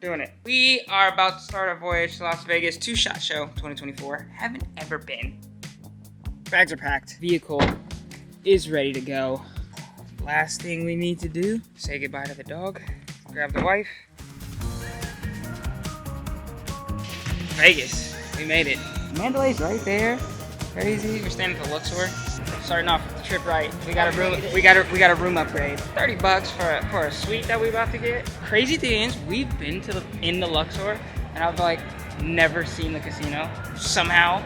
doing it. We are about to start our voyage to Las Vegas to SHOT Show 2024. Haven't ever been. Bags are packed. Vehicle is ready to go. Last thing we need to do, say goodbye to the dog, grab the wife. Vegas, we made it. Mandalay's right there. Crazy. We're staying at the Luxor. Starting off the trip right. We got a room upgrade. $30 for a suite that we about to get. Crazy thing is, we've been in the Luxor, and I've like never seen the casino somehow,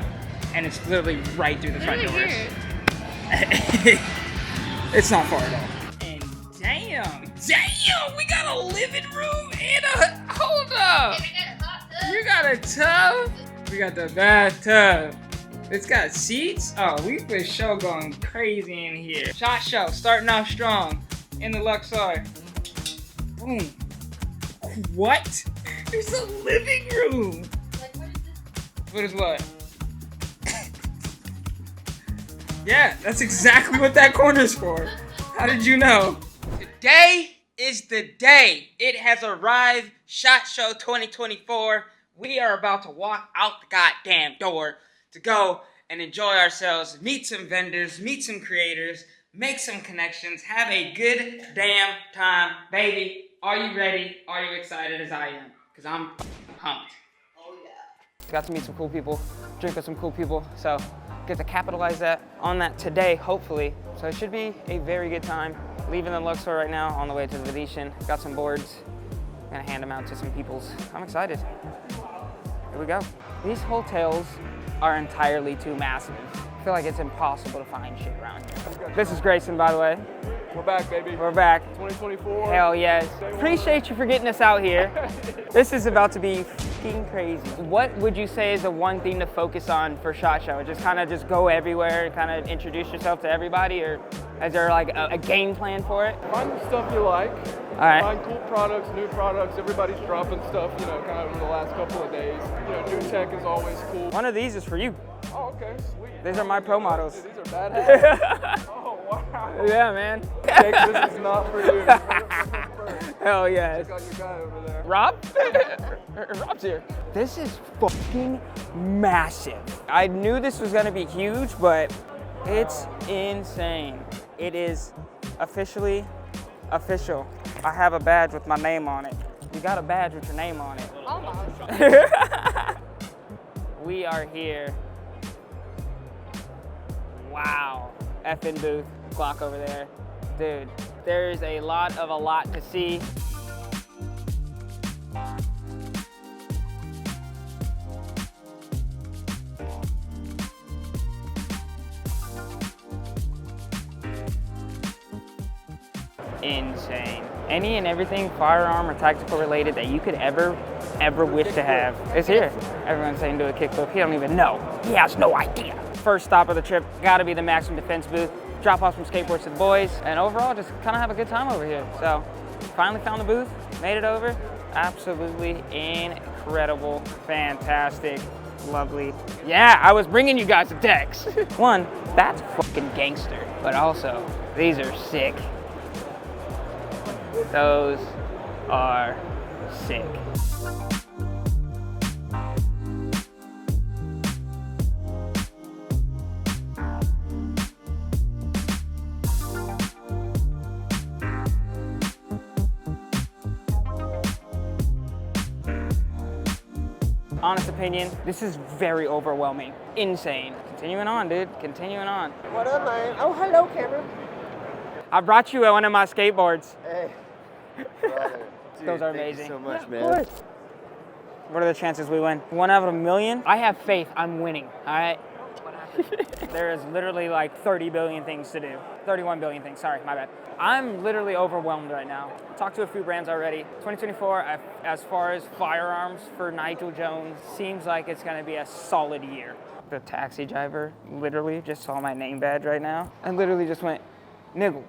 and it's literally right through the front doors. It's not far at all. And damn, we got a living room and a hold up. You got a tub. We got the bathtub. It's got seats. Oh, we for sure going crazy in here. SHOT Show starting off strong in the Luxor. Boom. What? There's a living room. Like, what is this? What is what? Yeah, that's exactly what that corner's for. How did you know? Today is the day. It has arrived. SHOT Show 2024. We are about to walk out the goddamn door to go and enjoy ourselves, meet some vendors, meet some creators, make some connections, have a good damn time. Baby, are you ready? Are you excited as I am? Because I'm pumped. Oh yeah. Got to meet some cool people, drink with some cool people, so get to capitalize on that today, hopefully. So it should be a very good time. Leaving the Luxor right now, on the way to the Demolition. Got some boards, gonna hand them out to some peoples. I'm excited. Here we go. These hotels are entirely too massive. I feel like it's impossible to find shit around here. This is Grayson, by the way. We're back, baby. We're back. 2024. Hell yes. Appreciate you for getting us out here. This is about to be fucking crazy. What would you say is the one thing to focus on for SHOT Show? Just kind of just go everywhere and kind of introduce yourself to everybody, or is there like a game plan for it? Find the stuff you like. All right. Find cool products, new products. Everybody's dropping stuff, you know, kind of over the last couple of days. You know, new tech is always cool. One of these is for you. Oh, okay, sweet. These are my pro models. Dude, these are badass. Oh, wow. Yeah, man. This is not for you. Hell yes. Check out your guy over there. Rob? Rob's here. This is fucking massive. I knew this was gonna be huge, but it's insane. It is officially official. I have a badge with my name on it. You got a badge with your name on it. Almost. We are here. Wow. Effing booth, clock over there. Dude, there's a lot to see. Insane. Any and everything firearm or tactical related that you could ever wish to have is here. Everyone's saying do a kickflip. He don't even know. He has no idea. First stop of the trip, gotta be the Maximum Defense booth. Drop off some skateboards to the boys, and overall just kind of have a good time over here. So finally found the booth, made it over. Absolutely incredible, fantastic, lovely. Yeah, I was bringing you guys a text. One, that's fucking gangster, but also these are sick. Those are sick. Honest opinion, this is very overwhelming. Insane. Continuing on, dude. Continuing on. What up, man? Oh, hello, Cameron. I brought you one of my skateboards. Hey, brother. Dude, Those are thank amazing. you so much, Yeah, man. of course. What are the chances we win? 1 out of 1,000,000? I have faith I'm winning, all right? There is literally like 30 billion things to do. 31 billion things, sorry, my bad. I'm literally overwhelmed right now. Talked to a few brands already. 2024, as far as firearms for Nigel Jones, seems like it's gonna be a solid year. The taxi driver literally just saw my name badge right now and literally just went, Nigel.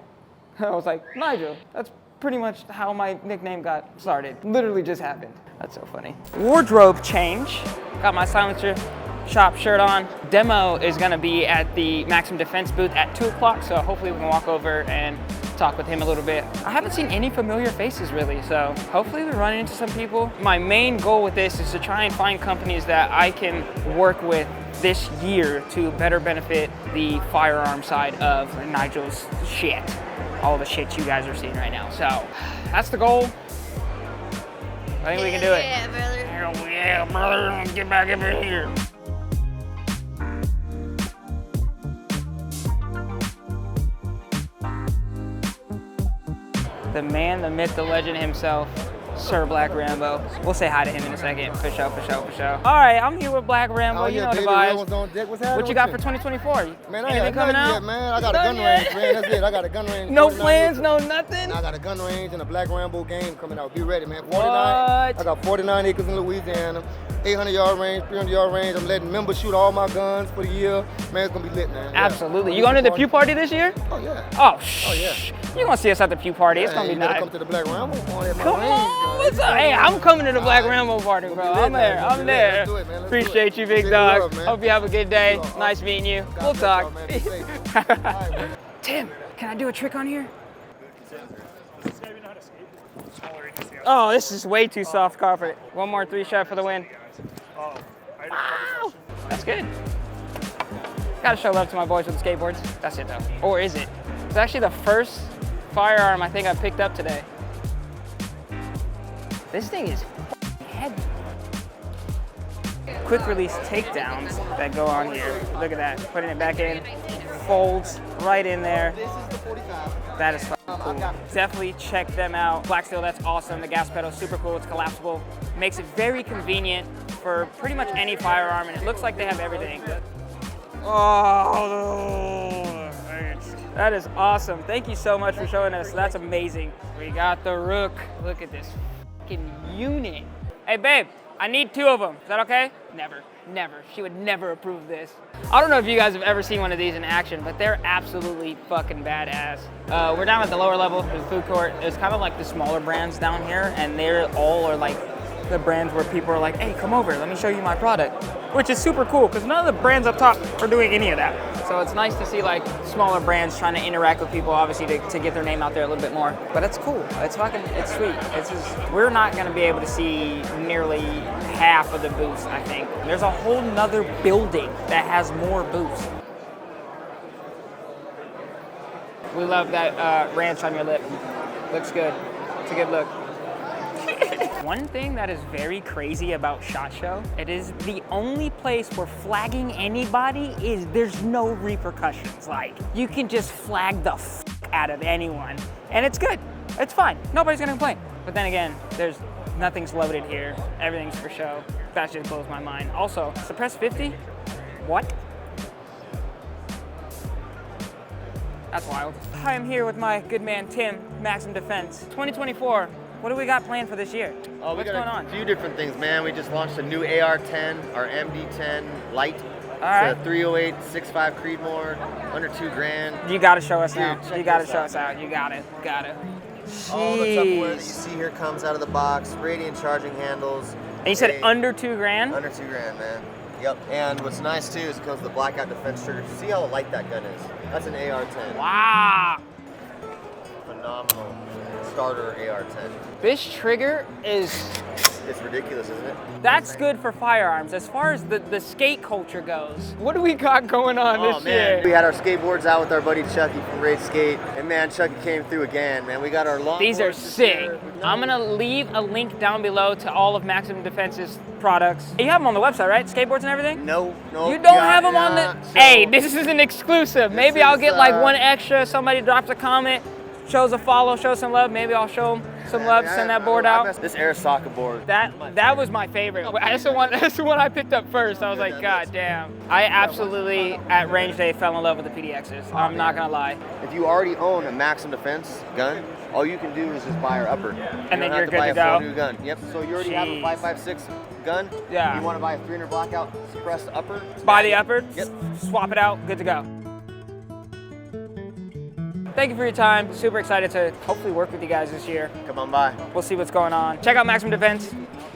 I was like, Nigel, that's pretty much how my nickname got started. Literally just happened. That's so funny. Wardrobe change. Got my silencer shop shirt on. Demo is gonna be at the Maximum Defense booth at 2 o'clock, so hopefully we can walk over and talk with him a little bit. I haven't seen any familiar faces really, so hopefully we run into some people. My main goal with this is to try and find companies that I can work with this year to better benefit the firearm side of Nigel's shit. All the shit you guys are seeing right now. So that's the goal. I think we can do it. Yeah, brother. Hell yeah, brother. Get back up in here. The man, the myth, the legend himself, Sir Black Rambo. We'll say hi to him in a second. For sure, for sure, for sure. All right, I'm here with Black Rambo. You know the vibes. What you got for 2024? Man, I Anything ain't coming out? yet, man. I got a gun range, man. That's it. I got a gun range. No 49 plans, acres. no nothing? I got a gun range and a Black Rambo game coming out. Be ready, man. 49. What? I got 49 acres in Louisiana. 800-yard range, 300-yard range. I'm letting members shoot all my guns for the year. Man, it's gonna be lit, man. Absolutely. You going to the Pew Party this year? Oh yeah. Oh, yeah. You're gonna see us at the Pew Party. It's gonna be you better nice. come to the Black Rambo party at my Come range, on, man. what's up? Hey, I'm coming to the Black All right. Rambo party, bro. We'll be lit, I'm there. man. I'm We'll be lit. there. Let's do it, man. Let's do Appreciate it. you, big Shit dog. love, man. Hope you have a good day. You are Nice meeting you. God We'll bless talk. y'all, man. Be safe. All right, man. Tim, can I do a trick on here? Oh, this is way too soft carpet. One more 3-shot for the win. Wow, that's good. Gotta show love to my boys with the skateboards. That's it though. Or is it? It's actually the first firearm I think I picked up today. This thing is heavy. Quick release takedowns that go on here. Look at that. Putting it back in. Folds right in there. This is the 45. That is fucking cool. Definitely check them out. Black steel, that's awesome. The gas pedal, super cool. It's collapsible. Makes it very convenient for pretty much any firearm, and it looks like they have everything. Oh, that is awesome. Thank you so much for showing us. That's amazing. We got the Rook. Look at this fucking unit. Hey, babe, I need 2 of them. Is that okay? Never. Never. She would never approve this. I don't know if you guys have ever seen one of these in action, but they're absolutely fucking badass. We're down at the lower level of the food court. It's kind of like the smaller brands down here, and they're all are like the brands where people are like, hey, come over, let me show you my product. Which is super cool, because none of the brands up top are doing any of that. So it's nice to see like smaller brands trying to interact with people, obviously to get their name out there a little bit more. But it's cool, it's sweet. It's just, we're not gonna be able to see nearly half of the booths, I think. There's a whole nother building that has more booths. We love that ranch on your lip. Looks good, it's a good look. One thing that is very crazy about SHOT Show, it is the only place where flagging anybody there's no repercussions. Like, you can just flag the f out of anyone, and it's good. It's fine. Nobody's gonna complain. But then again, nothing's loaded here. Everything's for show. That just blows my mind. Also, suppress 50? What? That's wild. I am here with my good man, Tim, Maxim Defense. 2024. What do we got planned for this year? Oh, What's we got going on? a few different things, man. We just launched a new AR-10, our MD-10 Light. All right. It's a 308 6.5 Creedmoor, under $2,000. You gotta show us now. Dude, check You gotta this show out. us out. You got it. Got it. All the Tupperware that you Jeez. see here comes out of the box. Radiant charging handles. And you said They- under $2,000? Under $2,000, man. Yep. And what's nice too is it comes with the blackout defense trigger. See how light that gun is? That's an AR-10. Wow. Phenomenal starter AR-10. This trigger is, It's ridiculous, isn't it? that's good for firearms. As far as the skate culture goes, what do we got going on Oh this man, we year? had our skateboards out with our buddy Chucky from Raid Skate, and man, Chucky came through again, man. We got our long. These are sick. I'm gonna leave a link down below to all of Maximum Defense's products. You have them on the website, right? Skateboards and everything? No. You don't have them on the. Hey, this is an exclusive. Maybe I'll is, get like one extra. Somebody drops a comment, shows a follow, shows some love. Maybe I'll show them some love, send that board out. This Air Soccer board. That was my favorite. That's the one I picked up first. I was like, God damn. I absolutely at range day fell in love with the PDXs. I'm not gonna lie. If you already own a Maxim Defense gun, all you can do is just buy our upper. And then don't you're have good buy to a full go. new gun. Yep. So you already have a Jeez. 5.56 gun. Yeah. You want to buy a 300 blackout suppressed upper? Buy the upper, Yep. swap it out, good to go. Thank you for your time. Super excited to hopefully work with you guys this year. Come on by. We'll see what's going on. Check out Maximum Defense.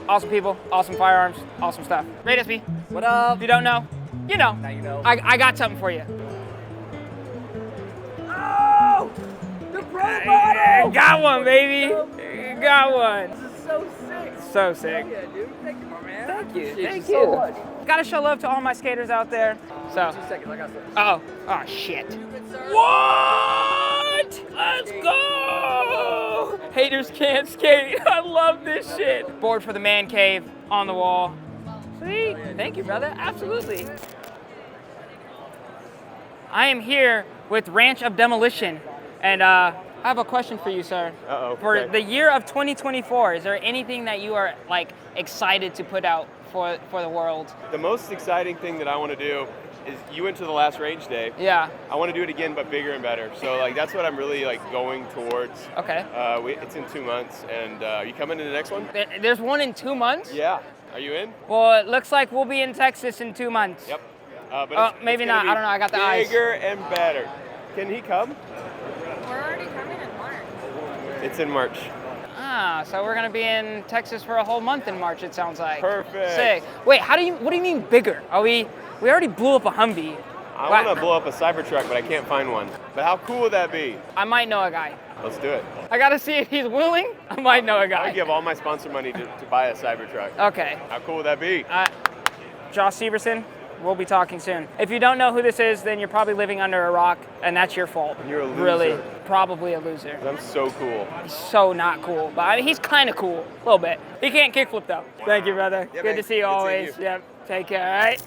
Awesome people, awesome firearms, awesome stuff. Rate SP. What up? If you don't know, you know. Now you know. I got something for you. Oh! The Got one, baby. Got one. This is so sick. So sick. Yeah, dude. Thank you, my man. Thank you. Thank so you. much. Gotta show love to all my skaters out there. So. 2 seconds, I got this. Oh shit. What? Let's go! Haters can't skate. I love this shit. Board for the man cave on the wall. Sweet. Thank you, brother. Absolutely. I am here with Ranch of Demolition, and I have a question for you, sir. Uh-oh. For okay. the year of 2024, is there anything that you are like excited to put out for the world? The most exciting thing that I want to do is you went to the last range day. Yeah. I want to do it again, but bigger and better. So like that's what I'm really like going towards. Okay. It's in 2 months, and are you coming to the next one? There's one in 2 months? Yeah. Are you in? Well, it looks like we'll be in Texas in 2 months. Yep. But maybe it's gonna not. I don't know. I got the eyes. Bigger and better. Can he come? We're already coming in March. It's in March. Ah, so we're gonna be in Texas for a whole month in March. It sounds like. Perfect. Sick. Wait, what do you mean bigger? Are we already blew up a Humvee. I Wow. want to blow up a Cybertruck, but I can't find one. But how cool would that be? I might know a guy. Let's do it. I gotta see if he's willing. I might know a I guy. would give all my sponsor money to buy a Cybertruck. Okay. How cool would that be? Josh Severson, we'll be talking soon. If you don't know who this is, then you're probably living under a rock, and that's your fault. You're a loser. Really, probably a loser. I'm so cool. He's so not cool, but I mean, he's kind of cool, a little bit. He can't kickflip though. Thank you, brother. Yeah, Good man. to see you Good seeing always. you. Yep. Take care. All right.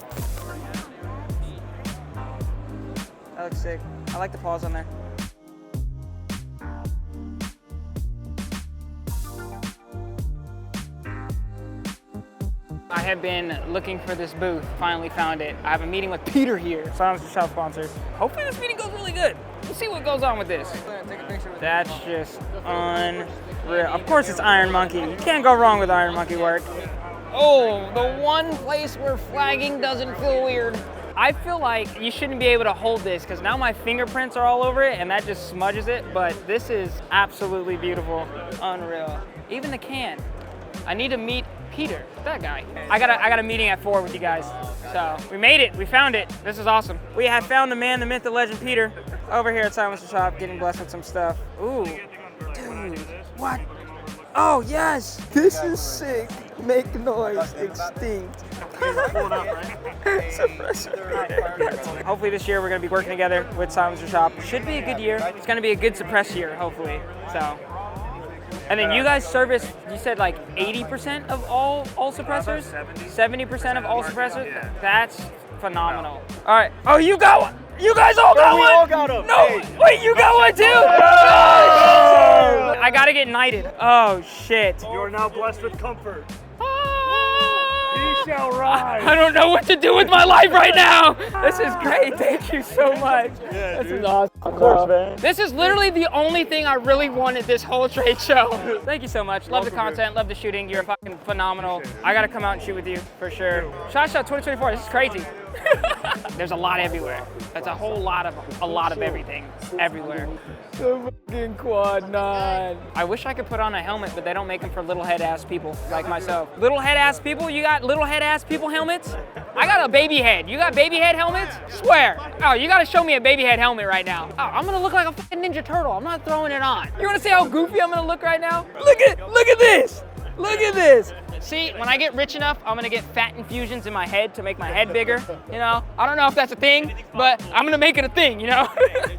That looks sick. I like the paws on there. I have been looking for this booth, finally found it. I have a meeting with Peter here, Silence the Shop sponsor. Hopefully this meeting goes really good. We'll see what goes on with this. That's just unreal. Of course it's Iron Monkey. You can't go wrong with Iron Monkey work. Oh, the one place where flagging doesn't feel weird. I feel like you shouldn't be able to hold this because now my fingerprints are all over it and that just smudges it, but this is absolutely beautiful, unreal. Even the can. I need to meet Peter, that guy. I got a meeting at 4 with you guys. So we made it, we found it. This is awesome. We have found the man, the myth, the legend, Peter, over here at Silence the Shop, getting blessed with some stuff. Ooh, dude, what? Oh yes, this is sick. Make noise, extinct. Hopefully this year we're gonna be working together with Silence the Shop. Should be a good year. It's gonna be a good suppress year, hopefully. So. And then you guys service, you said like 80% of all suppressors? 70% of all suppressors? That's phenomenal. All right. Oh, you got one. You guys all got one. We all got them. No, wait, you got one too? Oh, I gotta get knighted. Oh, shit. You are now blessed with comfort. Ah. He shall rise. I don't know what to do with my life right now. This is great. Thank you so much. This is awesome. Of course, man. This is literally the only thing I really wanted this whole trade show. Thank you so much. Love the content, love the shooting. You're fucking phenomenal. I gotta come out and shoot with you for sure. SHOT Show 2024, this is crazy. There's a lot everywhere. That's a whole lot of everything everywhere. The fucking Quad 9. I wish I could put on a helmet, but they don't make them for little head ass people like myself. Little head ass people? You got little head ass people helmets? I got a baby head. You got baby head helmets? Swear. Oh, you gotta show me a baby head helmet right now. Oh, I'm gonna look like a fucking Ninja Turtle. I'm not throwing it on. You wanna see how goofy I'm gonna look right now? Look at this. Look at this. See, when I get rich enough, I'm gonna get fat infusions in my head to make my head bigger. You know, I don't know if that's a thing, but I'm gonna make it a thing, you know?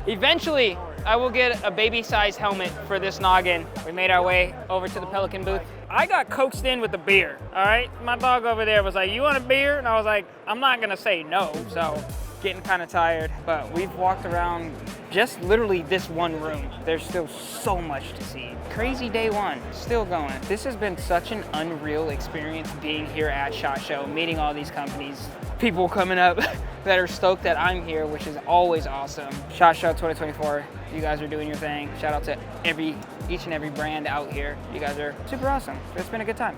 Eventually, I will get a baby-size helmet for this noggin. We made our way over to the Pelican booth. I got coaxed in with a beer, all right? My dog over there was like, you want a beer? And I was like, I'm not gonna say no, so getting kind of tired. But we've walked around just literally this one room. There's still so much to see. Crazy day one, still going. This has been such an unreal experience being here at SHOT Show, meeting all these companies, people coming up that are stoked that I'm here, which is always awesome. SHOT Show 2024, you guys are doing your thing. Shout out to each and every brand out here. You guys are super awesome. It's been a good time.